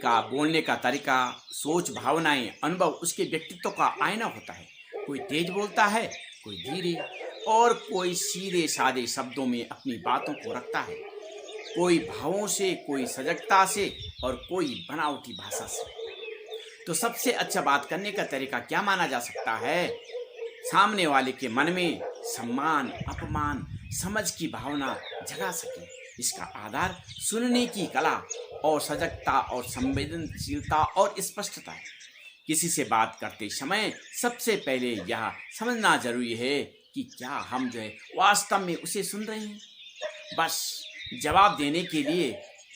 तरीका, बोलने का तरीका, सोच, भावनाएं, अनुभव उसके व्यक्तित्व का आईना होता है। कोई तेज बोलता है, कोई धीरे, और कोई सीधे साधे शब्दों में अपनी बातों को रखता है। कोई भावों से, कोई सजगता से, और कोई बनावटी भाषा से। तो सबसे अच्छा बात करने का तरीका क्या माना जा सकता है? सामने वाले के मन में सम्मान, अपमान, समझ की भावना जगा सके। इसका आधार सुनने की कला और सजगता और संवेदनशीलता और स्पष्टता है। किसी से बात करते समय सबसे पहले यह समझना जरूरी है कि क्या हम वास्तव में उसे सुन रहे हैं, बस जवाब देने के लिए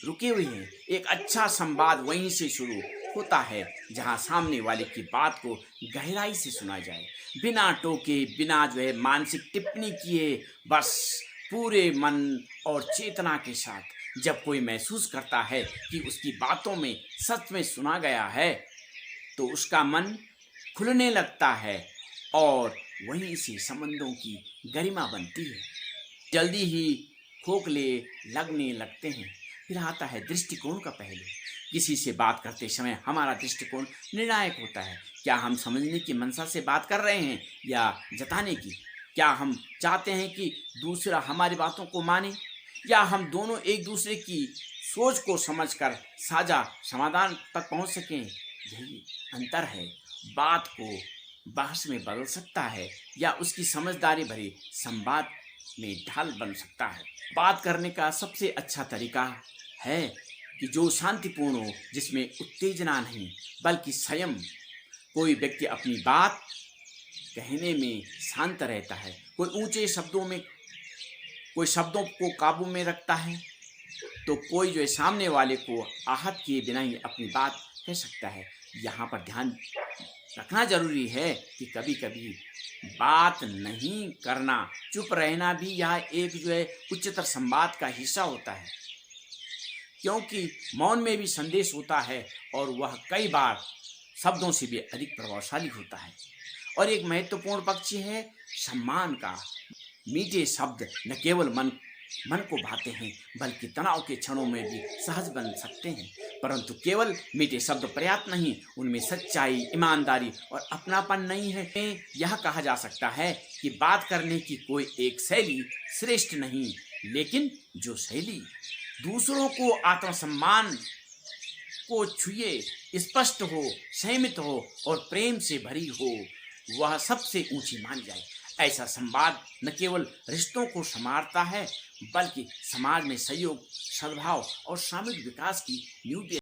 रुके हुए हैं। एक अच्छा संवाद वहीं से शुरू होता है जहां सामने वाले की बात को गहराई से सुना जाए, बिना टोके, बिना मानसिक टिप्पणी किए, बस पूरे मन और चेतना के साथ। जब कोई महसूस करता है कि उसकी बातों में सच में सुना गया है, तो उसका मन खुलने लगता है और वहीं से संबंधों की गरिमा बनती है। जल्दी ही खोखले लगने लगते हैं। फिर आता है दृष्टिकोण का पहलू। किसी से बात करते समय हमारा दृष्टिकोण निर्णायक होता है। क्या हम समझने की मंशा से बात कर रहे हैं या जताने की? क्या हम चाहते हैं कि दूसरा हमारी बातों को माने, या हम दोनों एक दूसरे की सोच को समझकर साझा समाधान तक पहुंच सकें? यही अंतर है। बात को बहस में बदल सकता है या उसकी समझदारी भरी संवाद में ढाल बन सकता है। बात करने का सबसे अच्छा तरीका है कि जो शांतिपूर्ण हो, जिसमें उत्तेजना नहीं बल्कि संयम। कोई व्यक्ति अपनी बात कहने में शांत रहता है, कोई ऊंचे शब्दों में, कोई शब्दों को काबू में रखता है, तो कोई सामने वाले को आहत किए बिना ही अपनी बात कह सकता है। यहाँ पर ध्यान रखना जरूरी है कि कभी कभी बात नहीं करना, चुप रहना भी यह एक उच्चतर संवाद का हिस्सा होता है, क्योंकि मौन में भी संदेश होता है और वह कई बार शब्दों से भी अधिक प्रभावशाली होता है। और एक महत्वपूर्ण पक्ष है सम्मान का। मीठे शब्द न केवल मन को भाते हैं, बल्कि तनाव के क्षणों में भी सहज बन सकते हैं। परंतु केवल मीठे शब्द पर्याप्त नहीं, उनमें सच्चाई, ईमानदारी और अपनापन नहीं है। यह कहा जा सकता है कि बात करने की कोई एक शैली श्रेष्ठ नहीं, लेकिन जो शैली दूसरों को आत्मसम्मान को छुए, स्पष्ट हो, संयमित हो और प्रेम से भरी हो, वह सबसे ऊंची मान जाए। ऐसा संवाद न केवल रिश्तों को संवारता है, बल्कि समाज में सहयोग, सद्भाव और सामूहिक विकास की नींव भी